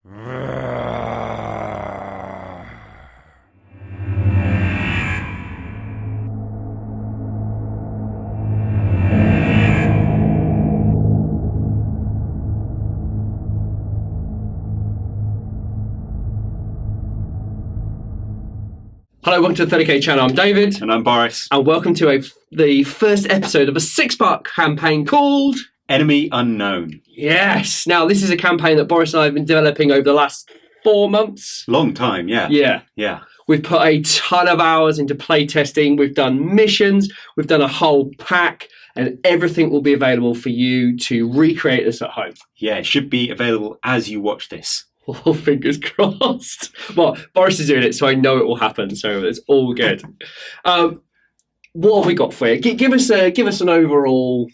Hello, welcome to the 30k channel. I'm David. And I'm Boris. And welcome to the first episode of a 6-part campaign called Enemy Unknown. Yes. Now, this is a campaign that Boris and I have been developing over the last 4 months. Long time, yeah. Yeah. We've put a ton of hours into playtesting. We've done missions. We've done a whole pack. And everything will be available for you to recreate this at home. Yeah, it should be available as you watch this. Oh, fingers crossed. Well, Boris is doing it, so I know it will happen. So it's all good. What have we got for you? Give us an overall.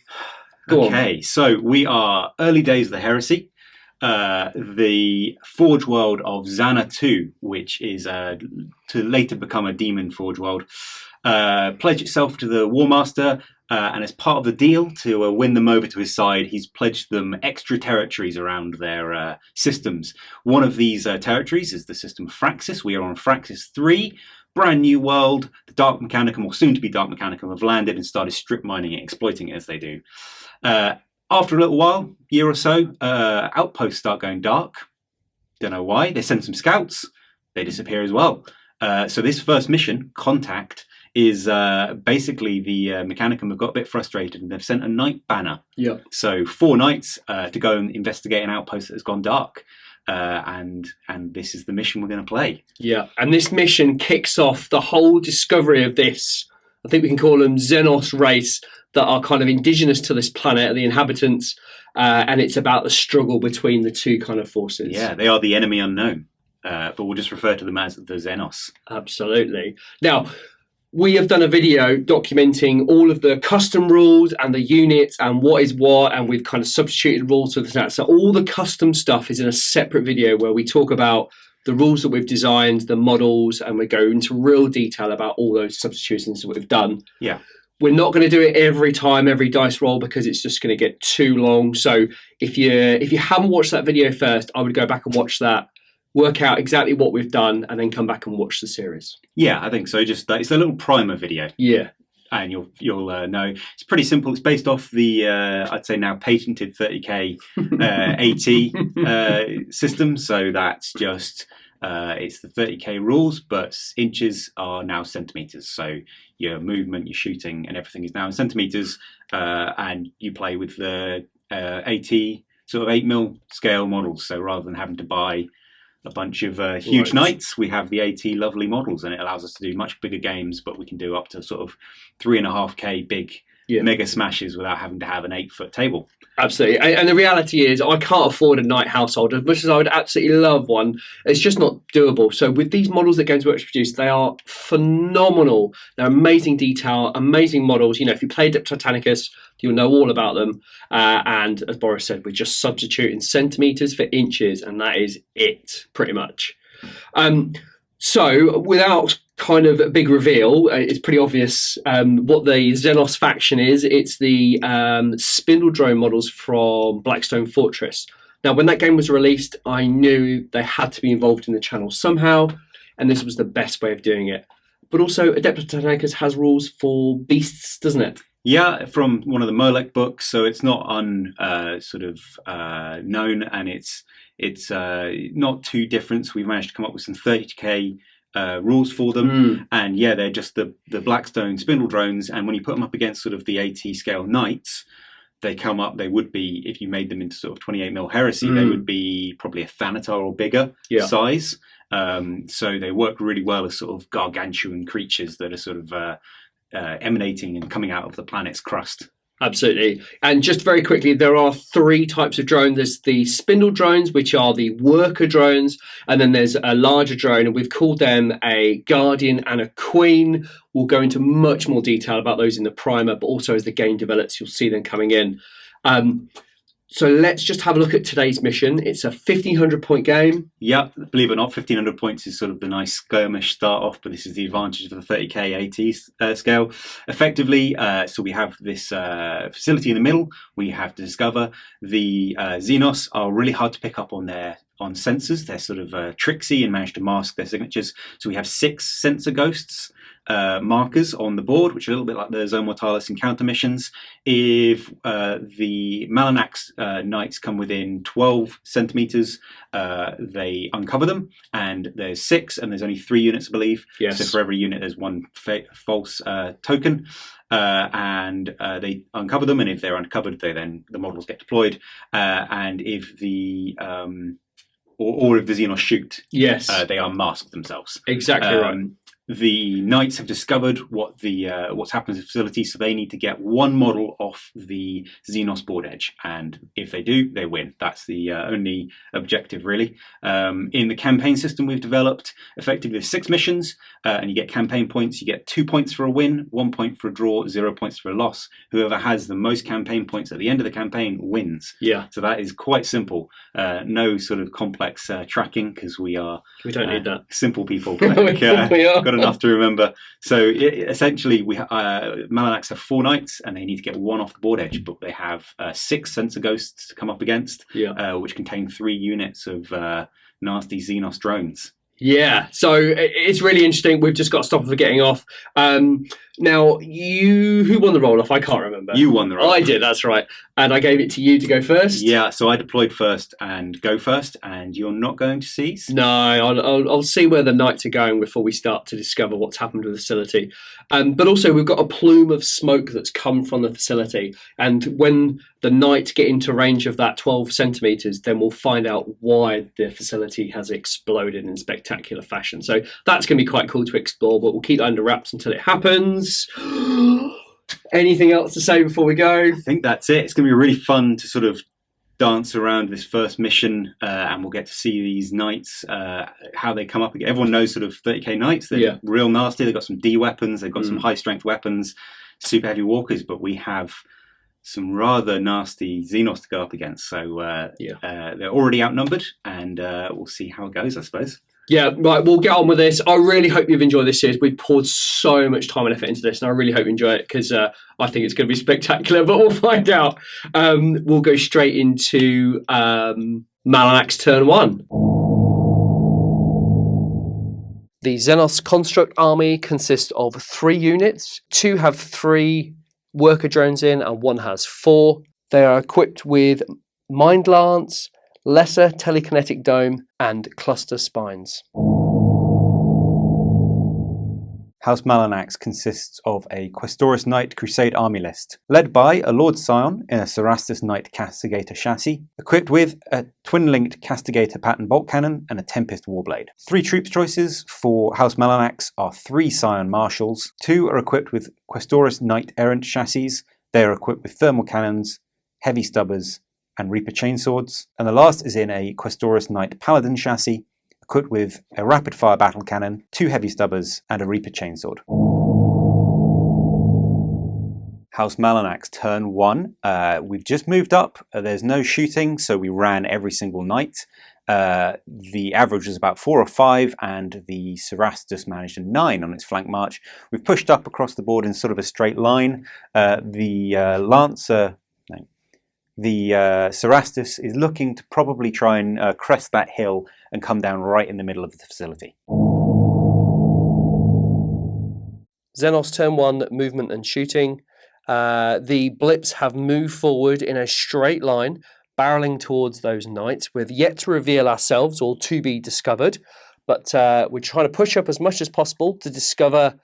Okay, so we are early days of the heresy. The Forge world of Xana 2, which is to later become a demon Forge world, pledged itself to the War Master. And as part of the deal to win them over to his side, he's pledged them extra territories around their systems. One of these territories is the system of Fraxis. We are on Fraxis 3, brand new world. The Dark Mechanicum, or soon to be Dark Mechanicum, have landed and started strip mining it, exploiting it as they do. After a little while, year or so, outposts start going dark. Don't know why. They send some scouts. They disappear as well. So this first mission, Contact, is basically the Mechanicum have got a bit frustrated and they've sent a night banner. Yeah. So 4 nights to go and investigate an outpost that has gone dark. And this is the mission we're going to play. Yeah, and this mission kicks off the whole discovery of this, I think we can call them XENOS race, that are kind of indigenous to this planet, the inhabitants, and it's about the struggle between the two kind of forces. Yeah, they are the enemy unknown, but we'll just refer to them as the XENOS. Absolutely. Now, we have done a video documenting all of the custom rules and the units and what is what, and we've kind of substituted rules for that. So all the custom stuff is in a separate video where we talk about the rules that we've designed, the models, and we go into real detail about all those substitutions that we've done. Yeah. We're not going to do it every time, every dice roll, because it's just going to get too long. So if you haven't watched that video first, I would go back and watch that, work out exactly what we've done, and then come back and watch the series. Yeah, I think so. Just it's a little primer video. Yeah. And you'll know. It's pretty simple. It's based off the, I'd say now patented 30k AT system. So that's just, it's the 30k rules, but inches are now centimeters. So your movement, your shooting, and everything is now in centimeters. And you play with the AT sort of 8mm scale models. So rather than having to buy a bunch of huge knights, we have the AT lovely models, and it allows us to do much bigger games, but we can do up to sort of 3.5k big mega smashes without having to have an 8-foot table. Absolutely. And the reality is I can't afford a knight household as much as I would absolutely love one. It's just not doable. So with these models that Games Workshop produce, they are phenomenal. They're amazing detail, amazing models. You know, if you played Titanicus, you'll know all about them. And as Boris said, we're just substituting centimeters for inches, and that is it, pretty much. So without kind of a big reveal, it's pretty obvious what the XENOS faction is. It's the spindle drone models from Blackstone Fortress. Now, when that game was released, I knew they had to be involved in the channel somehow, and this was the best way of doing it. But also, Adeptus Titanicus has rules for beasts, doesn't it? Yeah, from one of the Molech books, so it's not known, and it's not too different. So we've managed to come up with some 30k rules for them, and yeah, they're just the Blackstone spindle drones. And when you put them up against sort of the AT scale knights, they come up. They would be, if you made them into sort of 28mm heresy, they would be probably a Thanatar or bigger size. So they work really well as sort of gargantuan creatures that are sort of emanating and coming out of the planet's crust. Absolutely. And just very quickly, there are 3 types of drones. There's the spindle drones, which are the worker drones, and then there's a larger drone, and we've called them a guardian and a queen. We'll go into much more detail about those in the primer, but also as the game develops, you'll see them coming in. So let's just have a look at today's mission. It's a 1,500 point game. Yeah, believe it or not, 1,500 points is sort of the nice skirmish start off, but this is the advantage of the 30k AT scale. Effectively, so we have this facility in the middle. We have to discover the XENOS are really hard to pick up on sensors. They're sort of tricksy and manage to mask their signatures. So we have 6 sensor ghosts markers on the board, which are a little bit like the Zone Mortalis encounter missions. If the MALINAX knights come within 12 centimeters, they uncover them, and there's 6, and there's only 3 units, I believe. Yes. So for every unit, there's one false token, and they uncover them, and if they're uncovered, the models get deployed, and if the or if the Xenos shoot, Yes, they unmask themselves. exactly right. The knights have discovered what's happened to the facility, so they need to get one model off the XENOS board edge, and if they do, they win. That's the only objective, really. In the campaign system we've developed, effectively there's 6 missions, and you get campaign points. You get 2 points for a win, 1 point for a draw, 0 points for a loss. Whoever has the most campaign points at the end of the campaign wins. Yeah. So that is quite simple. No sort of complex tracking, because we don't need that. simple people. We are. Got enough to remember. So essentially, MALINAX have 4 knights, and they need to get 1 off the board edge, but they have 6 sensor ghosts to come up against, which contain 3 units of nasty XENOS drones. Yeah, so it's really interesting. We've just got to stop for getting off. Now, who won the roll-off? I can't remember. You won the roll-off. I did, that's right. And I gave it to you to go first. Yeah, so I deployed first and go first, and you're not going to seize? No, I'll see where the knights are going before we start to discover what's happened to the facility. But also, we've got a plume of smoke that's come from the facility. And when the knights get into range of that 12 centimetres, then we'll find out why the facility has exploded in spectacular fashion. So that's going to be quite cool to explore, but we'll keep that under wraps until it happens. Anything else to say before we go? I think that's it. It's going to be really fun to sort of dance around this first mission, and we'll get to see these knights, how they come up again. Everyone knows sort of 30k knights. They're real nasty. They've got some D weapons. They've got some high strength weapons, super heavy walkers, but we have some rather nasty XENOS to go up against. So they're already outnumbered, and we'll see how it goes, I suppose. Yeah, right, we'll get on with this. I really hope you've enjoyed this series. We've poured so much time and effort into this, and I really hope you enjoy it, because I think it's going to be spectacular, but we'll find out. We'll go straight into MALINAX turn 1. The XENOS Construct Army consists of 3 units. 2 have 3 worker drones in, and 1 has 4. They are equipped with Mind Lance, Lesser Telekinetic Dome, and Cluster Spines. House MALINAX consists of a Questoris Knight Crusade army list, led by a Lord Scion in a Cerastus Knight Castigator chassis, equipped with a twin-linked Castigator pattern bolt cannon and a Tempest Warblade. 3 troops choices for House MALINAX are 3 Scion Marshals. 2 are equipped with Questoris Knight Errant chassis. They are equipped with thermal cannons, heavy stubbers, and Reaper chainswords. And the last is in a Questoris Knight Paladin chassis, equipped with a rapid-fire battle cannon, 2 heavy stubbers, and a Reaper chainsword. House MALINAX turn 1. We've just moved up. There's no shooting, so we ran every single night. The average was about 4 or 5, and the Cerastus managed a 9 on its flank march. We've pushed up across the board in sort of a straight line. The Cerastus is looking to probably try and crest that hill and come down right in the middle of the facility. XENOS turn 1, movement and shooting. The blips have moved forward in a straight line, barreling towards those knights. We've yet to reveal ourselves, or to be discovered, but we're trying to push up as much as possible to discover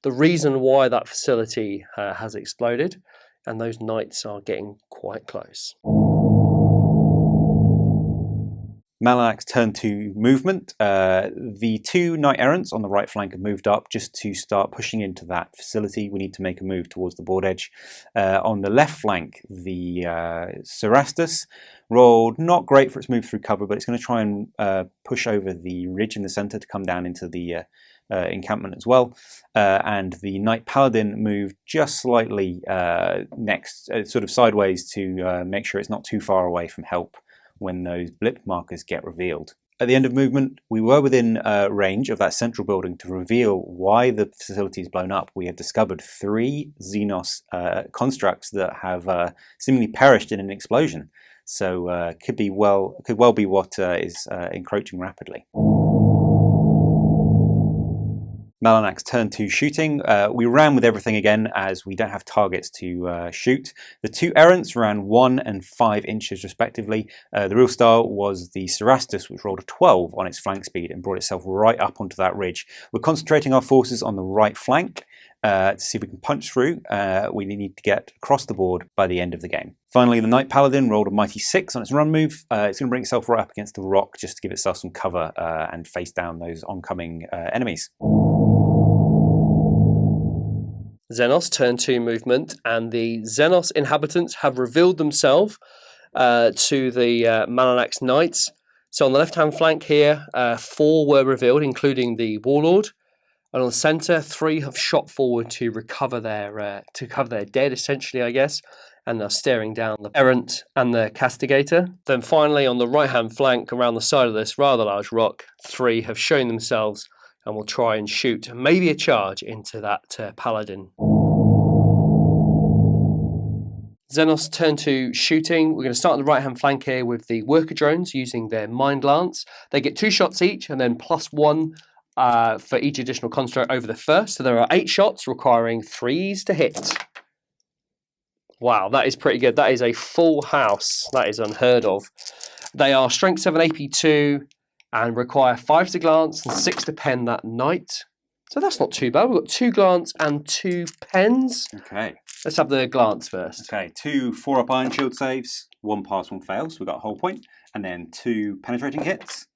the reason why that facility has exploded. And those knights are getting quite close. MALINAX turn 2 movement. The 2 knight errants on the right flank have moved up just to start pushing into that facility. We need to make a move towards the board edge. On the left flank, the Cerastus rolled not great for its move through cover, but it's going to try and push over the ridge in the center to come down into the encampment as well. And the Knight Paladin moved just slightly next, sort of sideways, to make sure it's not too far away from help when those blip markers get revealed. At the end of movement, we were within range of that central building to reveal why the facility is blown up. We have discovered 3 XENOS constructs that have seemingly perished in an explosion. So could well be what is encroaching rapidly. MALINAX turn 2 shooting. We ran with everything again as we don't have targets to shoot. The 2 errants ran 1 and 5 inches respectively. The real star was the Cerastus, which rolled a 12 on its flank speed and brought itself right up onto that ridge. We're concentrating our forces on the right flank to see if we can punch through. We need to get across the board by the end of the game. Finally, the Knight Paladin rolled a mighty 6 on its run move. It's going to bring itself right up against the rock just to give itself some cover and face down those oncoming enemies. XENOS turn 2 movement, and the XENOS inhabitants have revealed themselves to the MALINAX Knights. So on the left-hand flank here, 4 were revealed, including the Warlord. And on the centre, 3 have shot forward to recover their dead, essentially, I guess. And they're staring down the Errant and the Castigator. Then finally, on the right-hand flank, around the side of this rather large rock, 3 have shown themselves and will try and shoot maybe a charge into that Paladin. XENOS turn 2 shooting. We're going to start on the right hand flank here with the worker drones using their Mind Lance. They get 2 shots each and then +1 for each additional construct over the first. So there are 8 shots requiring 3s to hit. Wow, that is pretty good. That is a full house. That is unheard of. They are strength 7 AP 2 and require 5 to glance and 6 to pen that knight. So that's not too bad. We've got 2 glance and 2 pens. Okay. Let's have the glance first. Okay, 2 4-up iron shield saves, 1 pass, 1 fail, so we've got a whole point. And then 2 penetrating hits.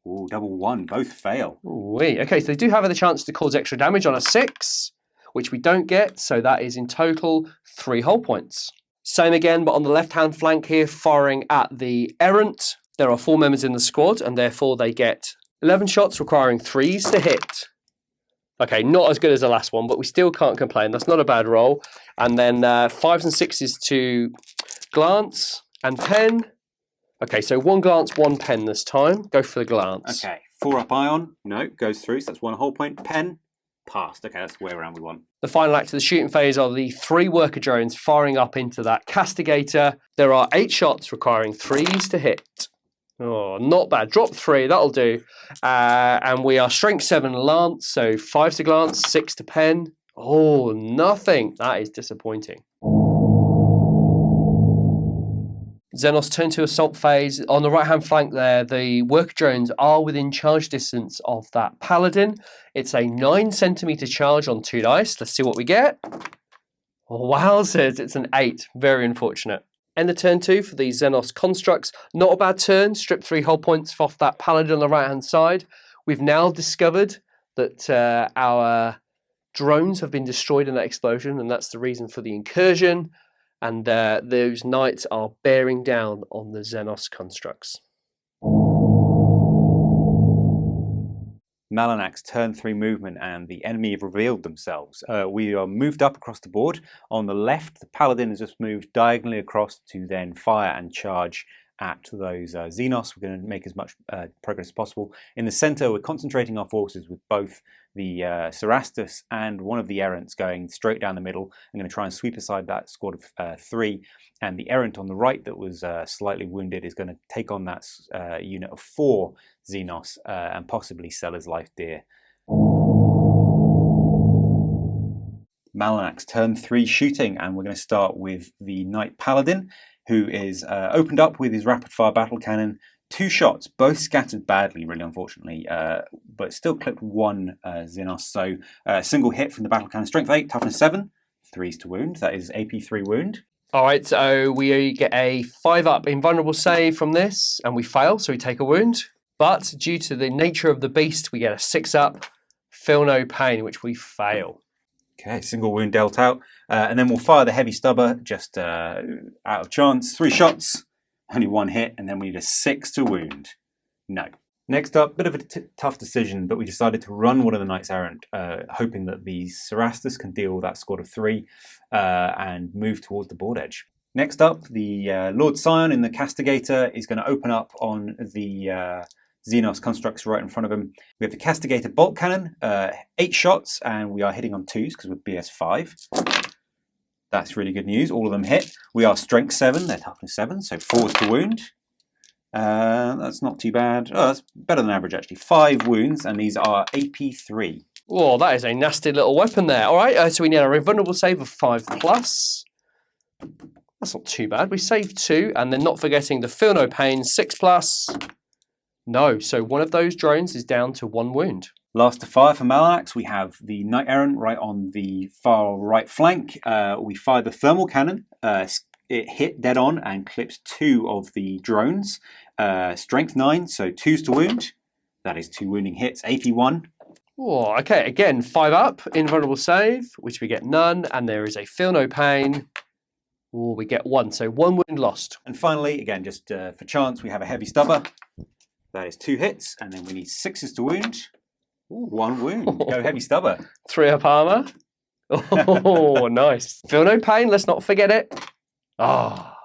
Ooh, double 1, both fail. Ooh, okay, so they do have the chance to cause extra damage on a 6, which we don't get. So that is in total 3 whole points. Same again, but on the left-hand flank here, firing at the Errant. There are 4 members in the squad, and therefore they get 11 shots requiring 3s to hit. Okay, not as good as the last one, but we still can't complain. That's not a bad roll. And then 5s and 6s to glance and pen. Okay, so 1 glance, 1 pen this time. Go for the glance. Okay, 4-up ion, no, goes through, so that's 1 whole point. Pen, passed. Okay, that's the way around we want. The final act of the shooting phase are the 3 worker drones firing up into that Castigator. There are 8 shots requiring 3s to hit. Oh, not bad. Drop 3, that'll do. And we are strength 7 lance, so 5 to glance, 6 to pen. Oh, nothing. That is disappointing. XENOS turn 2 assault phase. On the right-hand flank there, the worker drones are within charge distance of that Paladin. It's a 9 centimeter charge on 2 dice. Let's see what we get. Oh, wowzers, it's an 8. Very unfortunate. End of turn 2 for the XENOS constructs. Not a bad turn. Strip 3 whole points off that Paladin on the right-hand side. We've now discovered that our drones have been destroyed in that explosion, and that's the reason for the incursion. And those knights are bearing down on the XENOS constructs. MALINAX turn 3 movement, and the enemy have revealed themselves. We are moved up across the board. On the left, the Paladin has just moved diagonally across to then fire and charge at those XENOS. We're going to make as much progress as possible. In the center, we're concentrating our forces with both the Cerastus and one of the Errants going straight down the middle. I'm going to try and sweep aside that squad of 3. And the Errant on the right that was slightly wounded is going to take on that unit of 4 XENOS and possibly sell his life dear. MALINAX turn 3 shooting, and we're going to start with the Knight Paladin, who is opened up with his rapid-fire battle cannon. 2 shots, both scattered badly, really unfortunately, but still clipped 1 XENOS. So single hit from the battle cannon, strength 8, toughness 7, 3s to wound. That is AP 3 wound. All right, so we get a 5-up invulnerable save from this, and we fail, so we take a wound. But due to the nature of the beast, we get a 6-up, feel no pain, which we fail. Okay, single wound dealt out. And then we'll fire the heavy stubber, just out of chance. 3 shots, only 1 hit, and then we need a 6 to wound. No. Next up, bit of a tough decision, but we decided to run one of the Knights Errant, hoping that the Cerastus can deal with that squad of 3 and move towards the board edge. Next up, the Lord Scion in the Castigator is going to open up on the XENOS constructs right in front of him. We have the Castigator bolt cannon, 8 shots, and we are hitting on 2s because we're BS5. That's really good news. All of them hit. We are strength 7, they're toughness 7, so 4s to wound. That's not too bad. Oh, that's better than average actually. 5 wounds, and these are AP 3. Oh, that is a nasty little weapon there. All right, so we need a invulnerable save of 5+. That's not too bad. We saved 2, and then not forgetting the feel no pain 6+. No, so one of those drones is down to 1 wound. Last to fire for MALINAX, we have the Knight Errant right on the far right flank. We fire the thermal cannon. It hit dead on and clipped 2 of the drones. Strength 9, so 2s to wound. That is 2 wounding hits, AP 1. Oh, okay, again, 5-up, invulnerable save, which we get none, and there is a feel no pain. Oh, we get 1, so 1 wound lost. And finally, again, just for chance, we have a heavy stubber. That is 2 hits, and then we need 6s to wound. Ooh, 1 wound. Go heavy stubber. 3-up armor. Oh, nice. Feel no pain, let's not forget it. Ah.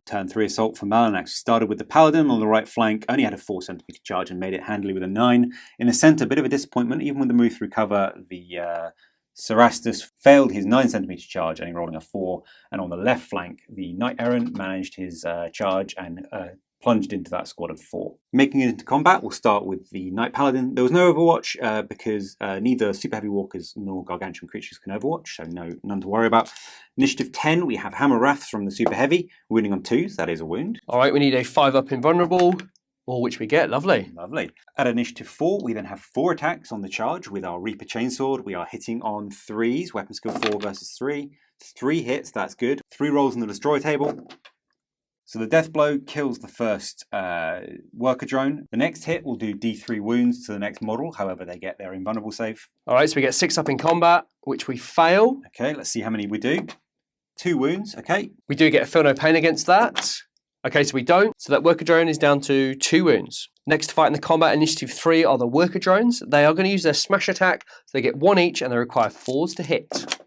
Turn 3 assault for MALINAX. Started with the Paladin on the right flank, only had a 4 centimeter charge and made it handily with a 9. In the center, a bit of a disappointment, even with the move through cover, the Cerastus failed his 9 centimeter charge, only rolling a 4. And on the left flank, the Knight Errant managed his charge and plunged into that squad of 4. Making it into combat, we'll start with the Knight Paladin. There was no Overwatch because neither Super Heavy Walkers nor Gargantuan creatures can Overwatch, so none to worry about. Initiative 10, we have Hammer Wraths from the Super Heavy, wounding on 2s, that is a wound. All right, we need a 5-up invulnerable, or which we get, lovely. Lovely. At Initiative 4, we then have 4 attacks on the charge with our Reaper Chainsword. We are hitting on 3s, weapon skill 4 versus 3. 3 hits, that's good. 3 rolls on the destroy table. So the death blow kills the first worker drone. The next hit will do D3 wounds to the next model, however they get their invulnerable save. All right, so we get 6-up in combat, which we fail. Okay, let's see how many we do. 2 wounds, okay. We do get a feel no pain against that. Okay, so we don't. So that worker drone is down to 2 wounds. Next to fight in the combat, Initiative 3 are the worker drones. They are going to use their smash attack, so they get 1 each and they require 4s to hit.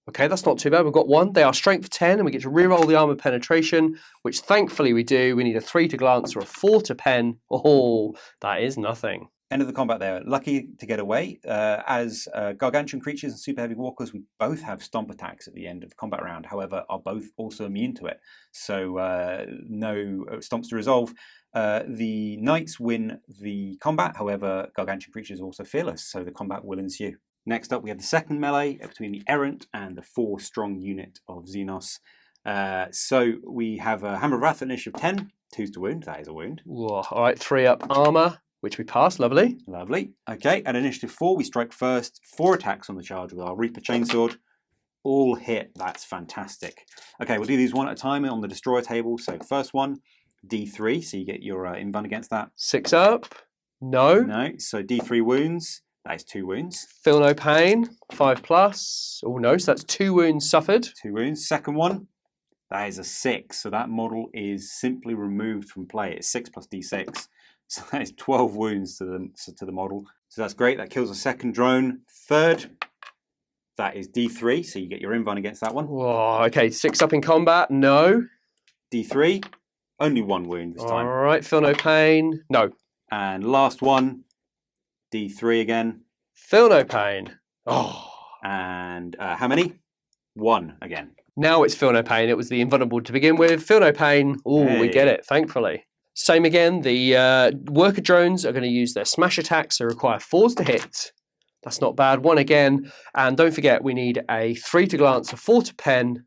Okay, that's not too bad. We've got 1. They are strength 10 and we get to reroll the armor penetration, which thankfully we do. We need a 3 to glance or a 4 to pen. Oh, that is nothing. End of the combat there. Lucky to get away. As Gargantuan creatures and Super Heavy Walkers, we both have stomp attacks at the end of the combat round, however, are both also immune to it. So no stomps to resolve. The Knights win the combat, however, Gargantuan creatures are also fearless, so the combat will ensue. Next up, we have the second melee between the Errant and the 4-strong unit of XENOS. So we have a Hammer of Wrath at Initiative 10, 2s to wound, that is a wound. Whoa. All right, 3-up armor, which we pass, lovely. Lovely. Okay, at Initiative 4, we strike first, 4 attacks on the charge with our Reaper Chainsword. All hit, that's fantastic. Okay, we'll do these one at a time on the destroyer table. So first one, D3, so you get your invuln against that. 6-up, no. No, so D3 wounds. That is 2 wounds. Feel no pain, 5+. Oh no, so that's 2 wounds suffered. 2 wounds. Second one, that is a 6. So that model is simply removed from play. It's 6 plus D6. So that is 12 wounds to the model. So that's great. That kills a second drone. Third, that is D3. So you get your invuln against that one. Whoa, okay, 6-up in combat, no. D3, only 1 wound this time. All right, feel no pain, no. And last one, D3 again. Feel no pain. Oh. And how many? 1 again. Now it's feel no pain. It was the invulnerable to begin with. Feel no pain. Oh, hey. We get it, thankfully. Same again. The worker drones are going to use their smash attacks. They require 4s to hit. That's not bad. 1 again. And don't forget, we need a 3 to glance, a 4 to pen.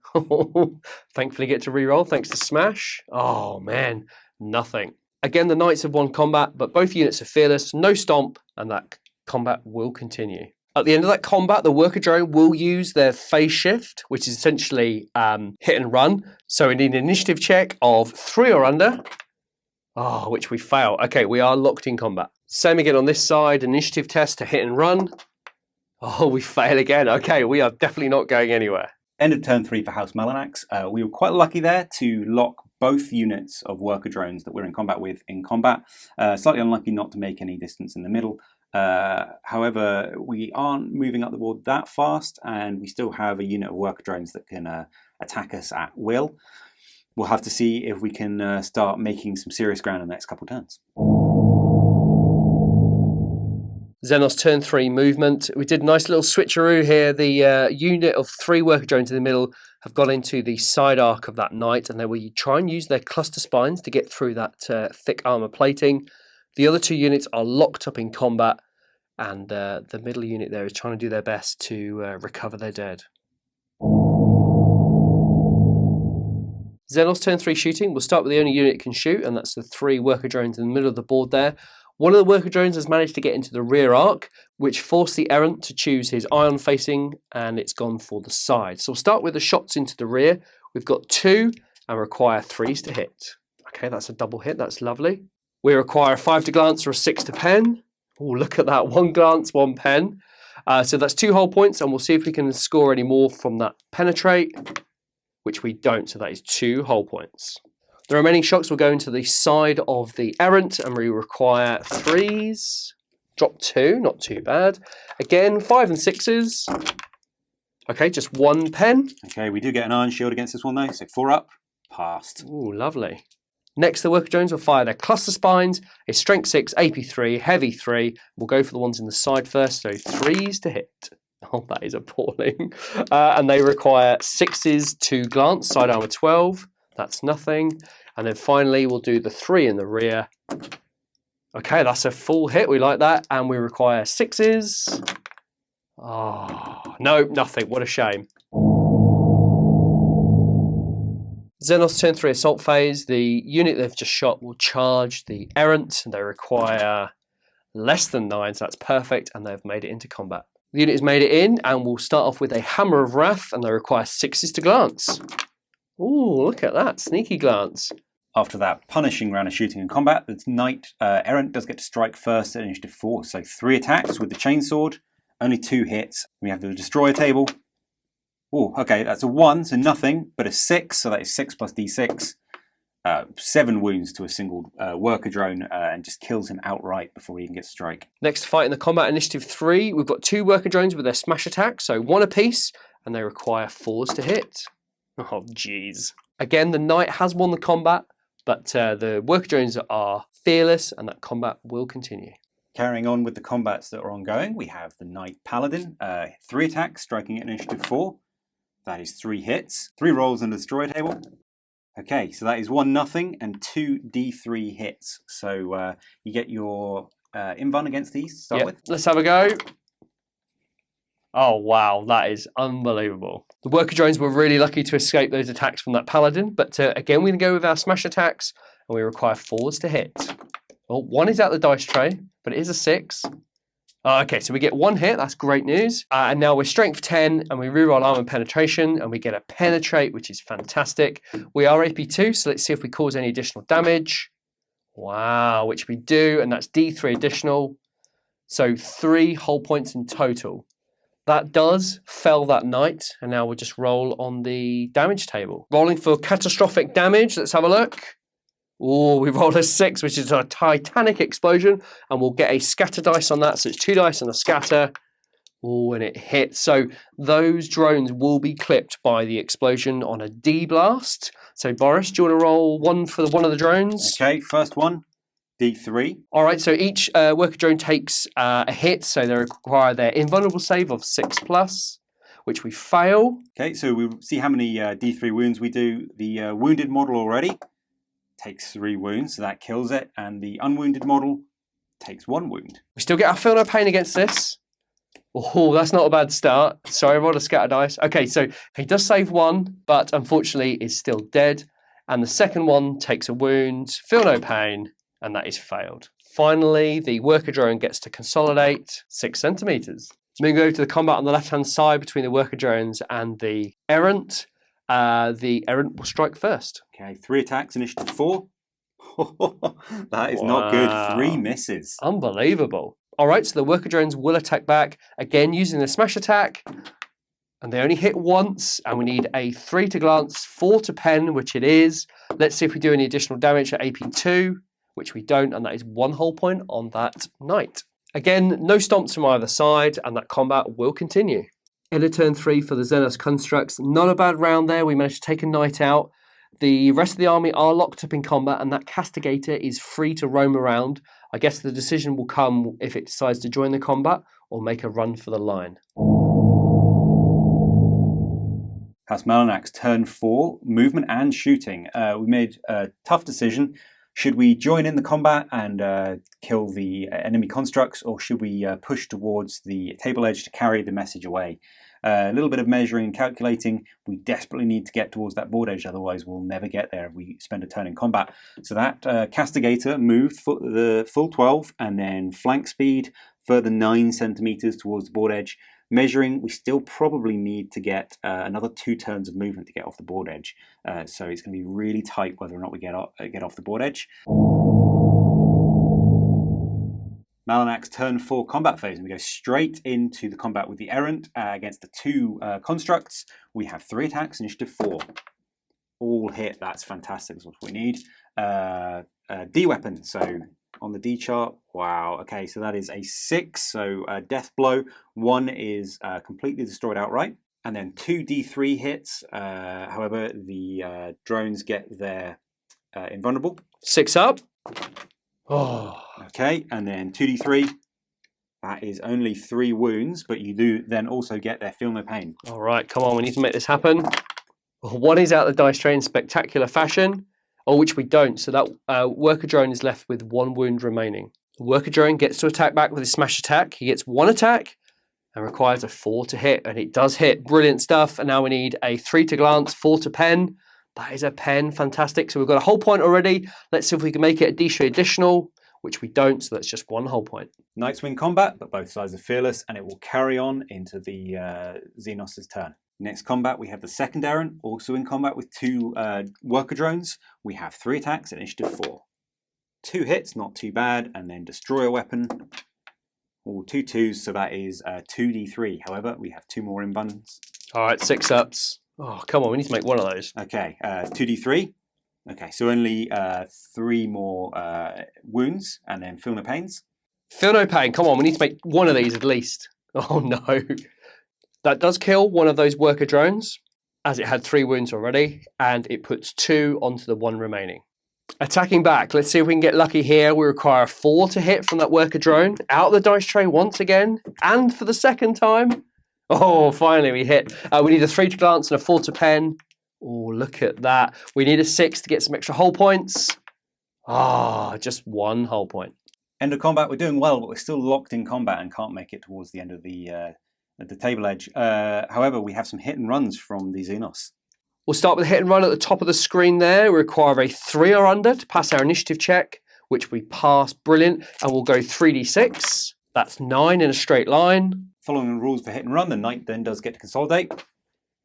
Thankfully get to reroll thanks to smash. Oh, man. Nothing. Again, the Knights have won combat, but both units are fearless, no stomp, and that combat will continue. At the end of that combat, the worker drone will use their phase shift, which is essentially hit and run. So we need an initiative check of 3 or under, which we fail. Okay, we are locked in combat. Same again on this side, initiative test to hit and run. Oh, we fail again. Okay, we are definitely not going anywhere. End of turn 3 for House Malinax. We were quite lucky there to lock both units of worker drones that we're in combat with in combat. Slightly unlucky not to make any distance in the middle. However, we aren't moving up the board that fast, and we still have a unit of worker drones that can attack us at will. We'll have to see if we can start making some serious ground in the next couple of turns. XENOS turn 3 movement. We did a nice little switcheroo here. The unit of 3 worker drones in the middle have got into the side arc of that knight, and they will try and use their cluster spines to get through that thick armor plating. The other 2 units are locked up in combat, and the middle unit there is trying to do their best to recover their dead. XENOS turn 3 shooting. We'll start with the only unit it can shoot, and that's the 3 worker drones in the middle of the board there. One of the worker drones has managed to get into the rear arc, which forced the errant to choose his ion facing, and it's gone for the side. So we'll start with the shots into the rear. We've got 2 and require 3s to hit. Okay, that's a double hit. That's lovely. We require a 5 to glance or a 6 to pen. Oh, look at that. 1 glance, 1 pen. So that's 2 whole points, and we'll see if we can score any more from that penetrate, which we don't. So that is 2 whole points. The remaining shots will go into the side of the errant, and we require 3s. Drop 2, not too bad. Again, 5 and 6s. Okay, just 1 pen. Okay, we do get an iron shield against this one though, so 4 up, passed. Ooh, lovely. Next, the worker drones will fire their cluster spines, a strength 6, AP 3, heavy 3. We'll go for the ones in the side first, so 3s to hit. Oh, that is appalling. And they require 6s to glance, side armor 12. That's nothing. And then finally, we'll do the 3 in the rear. Okay, that's a full hit. We like that. And we require 6s. Oh, no, nothing. What a shame. XENOS turn 3 assault phase. The unit they've just shot will charge the errant. They require less than 9, so that's perfect. And they've made it into combat. The unit has made it in, and we'll start off with a Hammer of Wrath, and they require 6s to glance. Ooh, look at that. Sneaky glance. After that punishing round of shooting and combat, the knight errant does get to strike first at initiative 4. So 3 attacks with the chainsword, only 2 hits. We have the destroyer table. Oh, okay, that's a 1, so nothing, but a 6, so that is 6 plus d6. 7 wounds to a single worker drone, and just kills him outright before he even gets to strike. Next fight in the combat initiative 3, we've got 2 worker drones with their smash attack, so 1 apiece, and they require 4s to hit. Oh, jeez. Again, the knight has won the combat, but the worker drones are fearless, and that combat will continue. Carrying on with the combats that are ongoing, we have the Knight Paladin. 3 attacks, striking at initiative 4. That is 3 hits. 3 rolls on the destroyer table. Okay, so that is 1-0 and 2 d3 hits. So you get your invuln against these to start with. Let's have a go. Oh, wow, that is unbelievable. The worker drones were really lucky to escape those attacks from that Paladin, but again, we're going to go with our smash attacks, and we require 4s to hit. Well, 1 is out the dice tray, but it is a 6. Okay, so we get 1 hit, that's great news. And now we're strength 10, and we reroll armor penetration, and we get a penetrate, which is fantastic. We are AP 2, so let's see if we cause any additional damage. Wow, which we do, and that's D3 additional. So 3 whole points in total. That does fell that knight, and now we'll just roll on the damage table. Rolling for catastrophic damage, let's have a look. Oh, we rolled a 6, which is a Titanic Explosion, and we'll get a scatter dice on that, so it's 2 dice and a scatter. Oh, and it hits. So those drones will be clipped by the explosion on a D blast. So Boris, do you want to roll 1 for one of the drones? Okay, first one, D3. All right, so each worker drone takes a hit, so they require their invulnerable save of 6+, which we fail. Okay, so we see how many D3 wounds we do. The wounded model already takes 3 wounds, so that kills it, and the unwounded model takes 1 wound. We still get our feel no pain against this. Oh, that's not a bad start. Sorry, I rolled a scatter dice. Okay, so he does save 1, but unfortunately is still dead. And the second one takes a wound, feel no pain, and that is failed. Finally, the worker drone gets to consolidate 6 centimeters. Moving over to the combat on the left-hand side between the worker drones and the errant. The errant will strike first. Okay, 3 attacks, initiative 4. That is not good. 3 misses. Unbelievable. All right, so the worker drones will attack back, again using the smash attack. And they only hit once, and we need a 3 to glance, 4 to pen, which it is. Let's see if we do any additional damage at AP2, which we don't, and that is 1 whole point on that knight. Again, no stomps from either side, and that combat will continue. End of turn 3 for the XENOS constructs. Not a bad round there. We managed to take a knight out. The rest of the army are locked up in combat, and that castigator is free to roam around. I guess the decision will come if it decides to join the combat or make a run for the line. House MALINAX, turn 4, movement and shooting. We made a tough decision. Should we join in the combat and kill the enemy constructs, or should we push towards the table edge to carry the message away? A little bit of measuring and calculating. We desperately need to get towards that board edge, otherwise we'll never get there if we spend a turn in combat. So that castigator moved for the full 12, and then flank speed further 9 centimeters towards the board edge. Measuring, we still probably need to get another 2 turns of movement to get off the board edge. So it's going to be really tight whether or not we get off the board edge. MALINAX turn 4 combat phase, and we go straight into the combat with the errant against the 2 constructs. We have 3 attacks, initiative 4. All hit, that's fantastic, that's what we need. D weapon, so on the D chart, wow, okay, so that is a 6, so death blow. 1 is completely destroyed outright, and then 2 D3 hits. However, the drones get their invulnerable. 6 up. Oh. Okay, and then 2d3. That is only 3 wounds, but you do then also get their feel no pain. All right, come on, we need to make this happen. 1 is out the dice tray in spectacular fashion, or which we don't. So that worker drone is left with 1 wound remaining. The worker drone gets to attack back with his smash attack. He gets 1 attack and requires a 4 to hit, and it does hit. Brilliant stuff. And now we need a 3 to glance, 4 to pen. That is a pen, fantastic. So we've got a whole point already. Let's see if we can make it a D3 additional, which we don't, so that's just 1 whole point. Knights win combat, but both sides are fearless, and it will carry on into the XENOS' turn. Next combat, we have the second errant, also in combat with 2 worker drones. We have 3 attacks at initiative 4. 2 hits, not too bad, and then destroy a weapon. All 2 2s, so that is 2d3. However, we have 2 more in abundance. All right, 6 ups. Oh, come on, we need to make 1 of those. Okay, 2d3. Okay, so only 3 more wounds, and then feel no pains. Feel no pain. Come on, we need to make 1 of these at least. Oh no. That does kill 1 of those worker drones, as it had 3 wounds already, and it puts 2 onto the 1 remaining. Attacking back, let's see if we can get lucky here. We require a 4 to hit from that worker drone. Out the dice tray once again, and for the second time. Oh, finally we hit. We need a 3 to glance and a 4 to pen. Oh, look at that. We need a 6 to get some extra whole points. Ah, just 1 whole point. End of combat, we're doing well, but we're still locked in combat and can't make it towards the end of the table edge. However, we have some hit and runs from the XENOS. We'll start with a hit and run at the top of the screen there. We require a 3 or under to pass our initiative check, which we pass. Brilliant. And we'll go 3d6. That's 9 in a straight line. Following the rules for hit and run, the knight then does get to consolidate.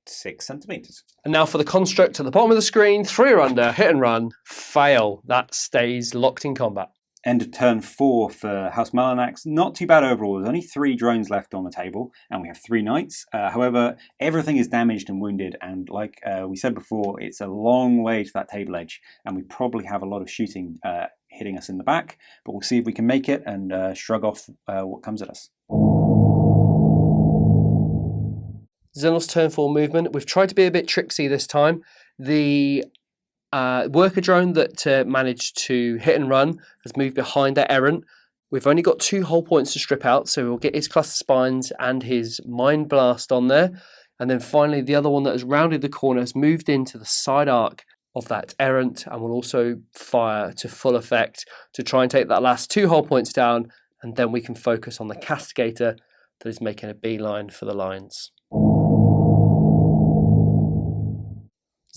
6 centimeters. And now for the construct at the bottom of the screen, 3 or under, hit and run, fail. That stays locked in combat. End of turn 4 for House MALINAX. Not too bad overall. There's only 3 drones left on the table, and we have 3 knights. However, everything is damaged and wounded, and like we said before, it's a long way to that table edge, and we probably have a lot of shooting hitting us in the back, but we'll see if we can make it and shrug off what comes at us. XENOS turn 4 movement. We've tried to be a bit tricksy this time. The worker drone that managed to hit and run has moved behind that errant. We've only got 2 whole points to strip out, so we'll get his cluster spines and his mind blast on there. And then finally, the other one that has rounded the corner has moved into the side arc of that errant and will also fire to full effect to try and take that last 2 whole points down, and then we can focus on the castigator that is making a beeline for the lines.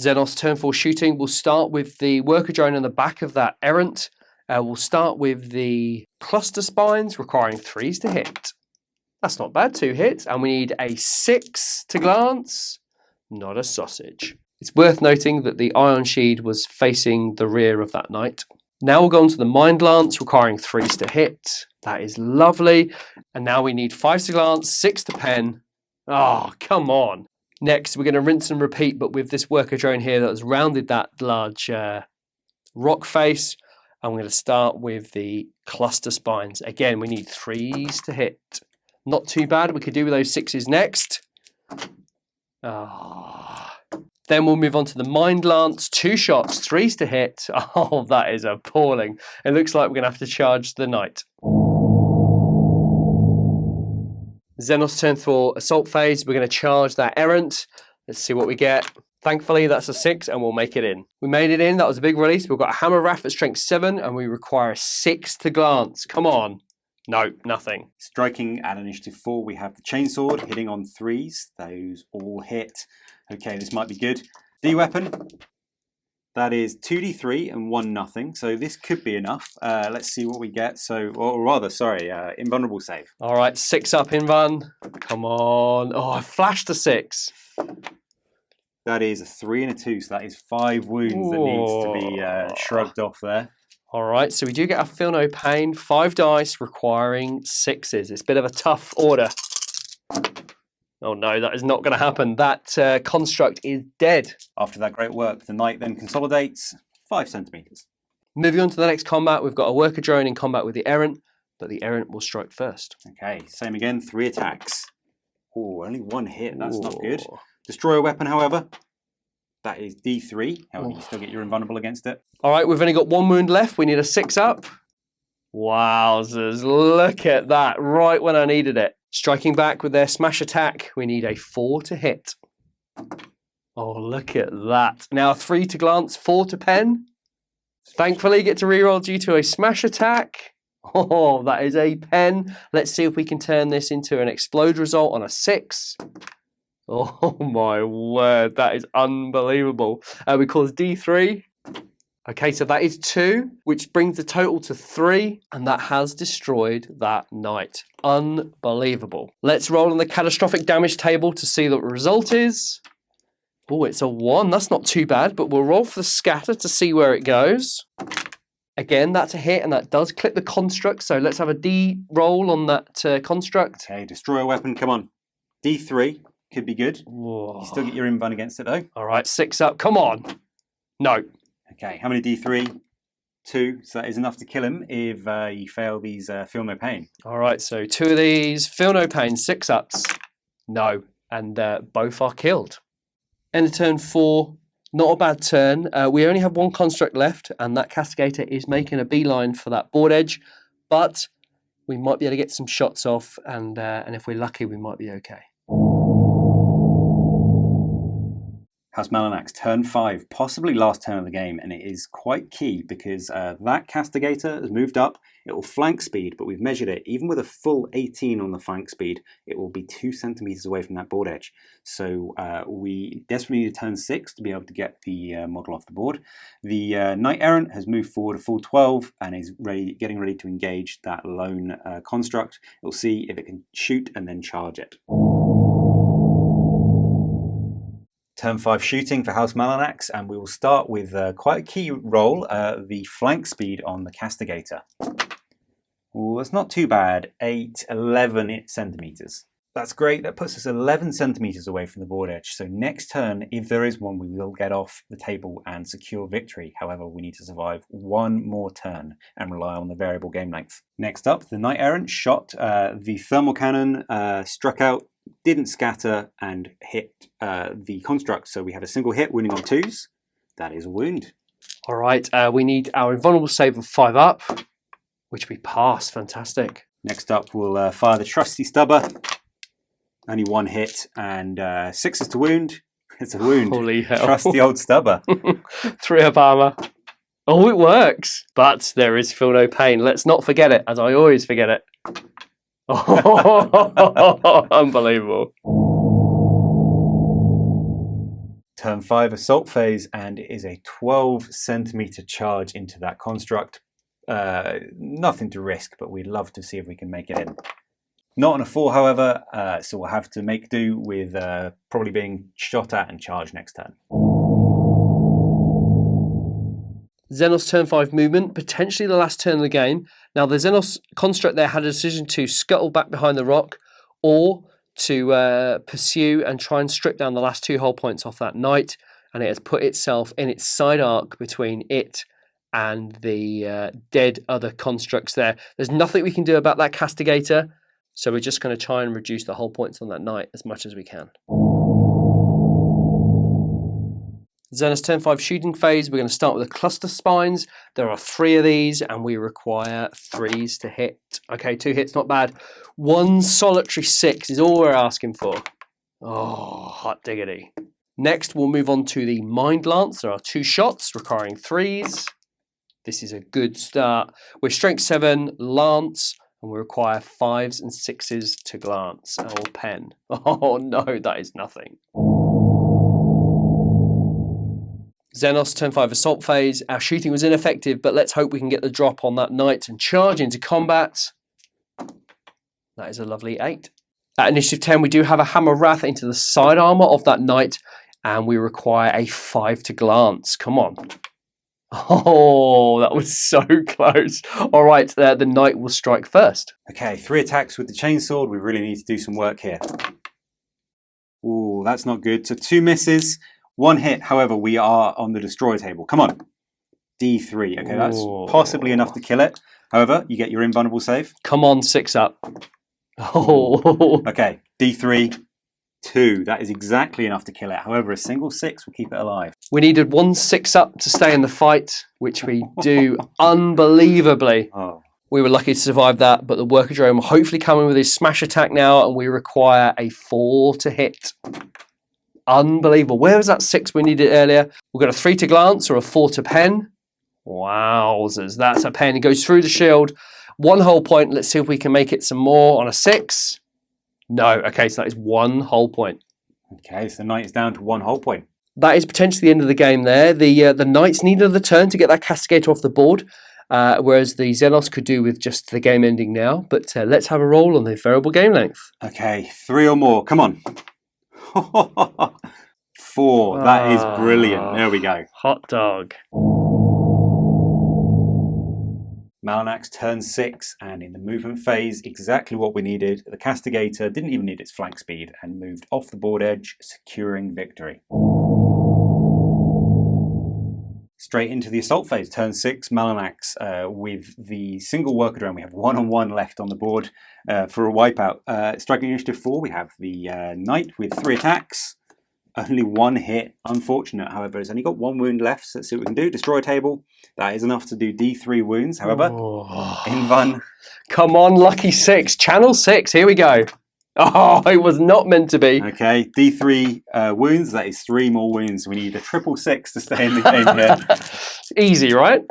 XENOS turn 4 shooting. We'll start with the worker drone on the back of that errant. We'll start with the cluster spines, requiring 3s to hit. That's not bad, 2 hits. And we need a 6 to glance. Not a sausage. It's worth noting that the Ion Shield was facing the rear of that knight. Now we'll go on to the Mind Lance, requiring 3s to hit. That is lovely. And now we need 5s to glance, 6 to pen. Oh, come on. Next, we're going to rinse and repeat, but with this worker drone here that has rounded that large rock face. I'm going to start with the cluster spines. Again, we need 3s to hit. Not too bad. We could do with those 6s next. Then we'll move on to the Mind Lance. 2 shots, 3s to hit. Oh, that is appalling. It looks like we're going to have to charge the knight. XENOS turn for assault phase. We're going to charge that errant. Let's see what we get. Thankfully, that's a 6 and we'll make it in. We made it in. That was a big release. We've got a Hammer Raff at strength 7 and we require a 6 to glance. Come on. No, nothing. Striking at initiative 4, we have the Chainsword hitting on 3s. Those all hit. Okay, this might be good. D-weapon. That is 2d3 and 1 nothing. So this could be enough. Let's see what we get. So, or rather, sorry, invulnerable save. All right, 6 up in run. Come on. Oh, I flashed a 6. That is a 3 and a 2. So that is 5 wounds that needs to be shrugged off there. All right, so we do get a Feel No Pain. 5 dice requiring 6s. It's a bit of a tough order. Oh no, that is not going to happen. That construct is dead. After that great work, the knight then consolidates 5 centimeters. Moving on to the next combat, we've got a worker drone in combat with the errant, but the errant will strike first. Okay, same again, 3 attacks. Oh, only 1 hit, that's not good. Destroyer weapon, however, that is D3. However, you still get your invulnerable against it. All right, we've only got 1 wound left. We need a 6 up. Wowzers, look at that, right when I needed it. Striking back with their smash attack, we need a 4 to hit. Oh, look at that. Now 3 to glance, 4 to pen. Thankfully, get to reroll due to a smash attack. Oh, that is a pen. Let's see if we can turn this into an explode result on a 6. Oh my word, that is unbelievable. We cause D3. Okay, so that is 2, which brings the total to 3, and that has destroyed that knight. Unbelievable. Let's roll on the catastrophic damage table to see what the result is. Oh, it's a 1. That's not too bad, but we'll roll for the scatter to see where it goes. Again, that's a hit, and that does clip the construct, so let's have a D roll on that construct. Okay, destroyer weapon, come on. D3, could be good. Whoa. You still get your invuln against it, though. All right, 6 up. Come on. No. Okay, how many D3? 2, so that is enough to kill him if you fail these Feel No Pain. All right, so 2 of these, Feel No Pain, 6 ups. No, and both are killed. End of turn 4, not a bad turn. We only have 1 construct left, and that Castigator is making a beeline for that board edge, but we might be able to get some shots off, and if we're lucky, we might be okay. House MALINAX, turn 5, possibly last turn of the game, and it is quite key because that Castigator has moved up. It will flank speed, but we've measured it. Even with a full 18 on the flank speed, it will be 2 centimeters away from that board edge. So we desperately need a turn 6 to be able to get the model off the board. The Knight Errant has moved forward a full 12 and is getting ready to engage that lone construct. It'll see if it can shoot and then charge it. Turn 5 shooting for House MALINAX, and we will start with quite a key roll, the flank speed on the Castigator. Ooh, that's not too bad, 11 centimeters. That's great, that puts us 11 centimeters away from the board edge. So next turn, if there is one, we will get off the table and secure victory. However, we need to survive 1 more turn and rely on the variable game length. Next up, the Knight Errant shot the thermal cannon, struck out, didn't scatter and hit the construct. So we have a single hit, wounding on 2s. That is a wound. All right, we need our invulnerable save of 5 up, which we pass. Fantastic. Next up, we'll fire the trusty stubber. Only 1 hit and 6s to wound. It's a wound. Holy hell. Trusty old stubber. 3 up armor. Oh, it works. But there is Feel No Pain. Let's not forget it, as I always forget it. Oh, unbelievable. Turn 5 assault phase, and it is a 12 centimeter charge into that construct. Nothing to risk, but we'd love to see if we can make it in. Not on a 4, however, so we'll have to make do with probably being shot at and charged next turn. XENOS turn 5 movement, potentially the last turn of the game. Now, the XENOS construct there had a decision to scuttle back behind the rock or to pursue and try and strip down the last 2 hull points off that knight, and it has put itself in its side arc between it and the dead other constructs there. There's nothing we can do about that castigator, so we're just going to try and reduce the hull points on that knight as much as we can. XENOS turn 5 shooting phase. We're going to start with the cluster spines. There are 3 of these and we require 3s to hit. Okay, 2 hits, not bad. 1 solitary 6 is all we're asking for. Oh, hot diggity. Next, we'll move on to the Mind Lance. There are 2 shots requiring 3s. This is a good start. We're strength 7, Lance, and we require 5s and 6s to glance or pen. Oh no, that is nothing. XENOS turn 5 assault phase. Our shooting was ineffective, but let's hope we can get the drop on that knight and charge into combat. That is a lovely 8. At initiative 10, we do have a Hammer Wrath into the side armor of that knight, and we require a 5 to glance. Come on. Oh, that was so close. All right, the knight will strike first. Okay, 3 attacks with the chainsword. We really need to do some work here. Ooh, that's not good. So 2 misses. 1 hit, however, we are on the destroyer table. Come on. D3. Okay, that's possibly enough to kill it. However, you get your invulnerable save. Come on, 6 up. Oh. Okay, D3, 2. That is exactly enough to kill it. However, a single 6 will keep it alive. We needed 1 6 up to stay in the fight, which we do unbelievably. Oh. We were lucky to survive that, but the worker drone will hopefully come in with his smash attack now, and we require a 4 to hit. Unbelievable. Where was that 6 we needed earlier? We've got a 3 to glance or a 4 to pen. Wowzers, that's a pen. It goes through the shield. 1 hull point. Let's see if we can make it some more on a 6. No. Okay, so that is 1 hull point. Okay, so the knight is down to 1 hull point. That is potentially the end of the game there. The knights need another turn to get that castigator off the board, whereas the XENOS could do with just the game ending now. But let's have a roll on the variable game length. Okay, 3 or more. Come on. 4. That is brilliant. There we go. Hot dog. MALINAX turn 6, and in the movement phase, exactly what we needed. The castigator didn't even need its flank speed and moved off the board edge, securing victory. Straight into the assault phase, turn 6, MALINAX. With the single worker drone, we have 1-on-1 left on the board for a wipeout. Striking initiative 4, we have the knight with 3 attacks. Only 1 hit. Unfortunate, however, it's only got 1 wound left, so let's see what we can do. Destroy table. That is enough to do D3 wounds, however. Invuln. Come on, lucky 6. Channel 6, here we go. Oh, it was not meant to be. Okay, D3 wounds. That is 3 more wounds. We need a 666 to stay in the game here. Easy, right?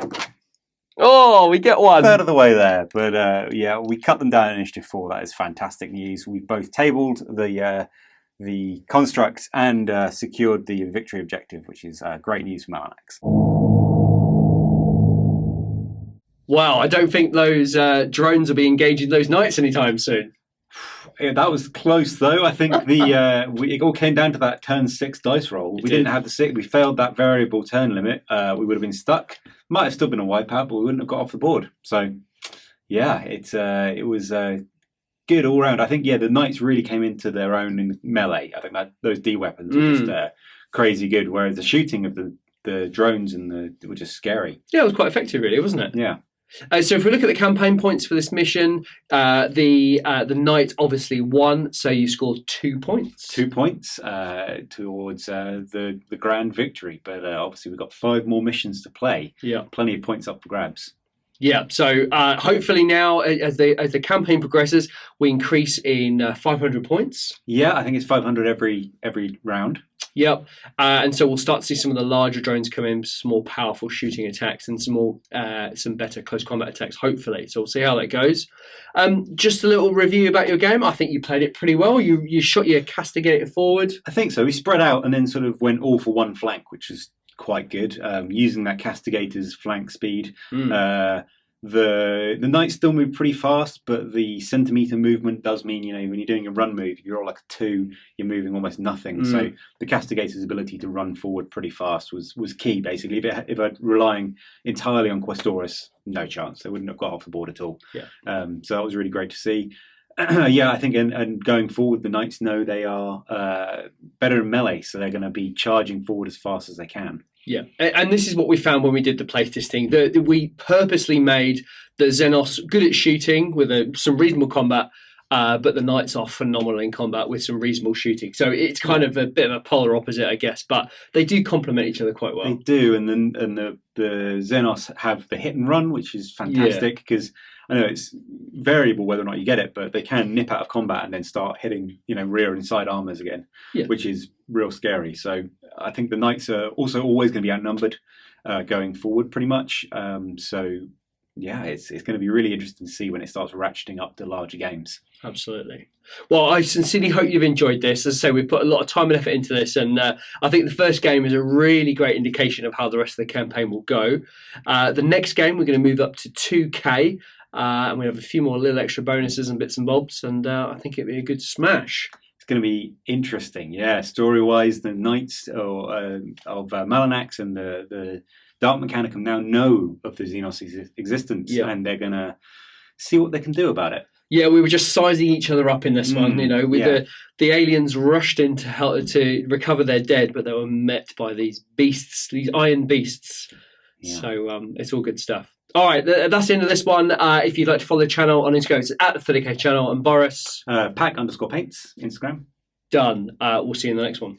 Oh, we get 1. Third of the way there. But yeah, we cut them down in initiative 4. That is fantastic news. We've both tabled the constructs and secured the victory objective, which is great news for MALINAX. Wow, I don't think those drones will be engaging those knights anytime soon. Yeah, that was close, though. I think it all came down to that turn 6 dice roll. We didn't have the 6. We failed that variable turn limit. We would have been stuck. Might have still been a wipeout, but we wouldn't have got off the board. So, yeah, it was good all round. I think, yeah, the knights really came into their own in melee. I think that those D weapons were just crazy good, whereas the shooting of the drones were just scary. Yeah, it was quite effective, really, wasn't it? Yeah. So if we look at the campaign points for this mission, the knight obviously won, so you scored 2 points. 2 points towards the grand victory, but obviously we've got 5 more missions to play. Yeah, plenty of points up for grabs. Yeah, so hopefully now, as the campaign progresses, we increase in 500 points. Yeah, I think it's 500 every round. Yep, and so we'll start to see some of the larger drones come in, some more powerful shooting attacks, and some better close combat attacks, hopefully. So we'll see how that goes. Just a little review about your game. I think you played it pretty well. You shot your castigator forward. I think so. We spread out and then sort of went all for one flank, which is quite good. Using that castigator's flank speed. The knights still move pretty fast, but the centimeter movement does mean, when you're doing a run move, if you're all like a 2, you're moving almost nothing. So the castigator's ability to run forward pretty fast was key, basically. If I'd relying entirely on Questoris, no chance. They wouldn't have got off the board at all. Yeah. So that was really great to see. Yeah, I think, and going forward, the knights know they are better in melee, so they're going to be charging forward as fast as they can. Yeah, and this is what we found when we did the playtesting. That we purposely made the XENOS good at shooting with some reasonable combat, but the knights are phenomenal in combat with some reasonable shooting. So it's kind of a bit of a polar opposite, I guess, but they do complement each other quite well. They do, and the XENOS have the hit and run, which is fantastic because I know it's variable whether or not you get it, but they can nip out of combat and then start hitting, rear and side armors again, which is real scary. So I think the knights are also always going to be outnumbered going forward, pretty much. So yeah, it's going to be really interesting to see when it starts ratcheting up to larger games. Absolutely. Well, I sincerely hope you've enjoyed this. As I say, we've put a lot of time and effort into this, and I think the first game is a really great indication of how the rest of the campaign will go. The next game, we're going to move up to 2K, and we have a few more little extra bonuses and bits and bobs, and I think it'd be a good smash. It's going to be interesting, yeah. Story-wise, the Knights of Malinax and the Dark Mechanicum now know of the XENOS existence, and they're going to see what they can do about it. Yeah, we were just sizing each other up in this one, with the aliens rushed in to help to recover their dead, but they were met by these beasts, these iron beasts. Yeah. So it's all good stuff. All right, that's the end of this one. If you'd like to follow the channel on Instagram, it's at the 30k channel. And Boris. Pack_paints, Instagram. Done. We'll see you in the next one.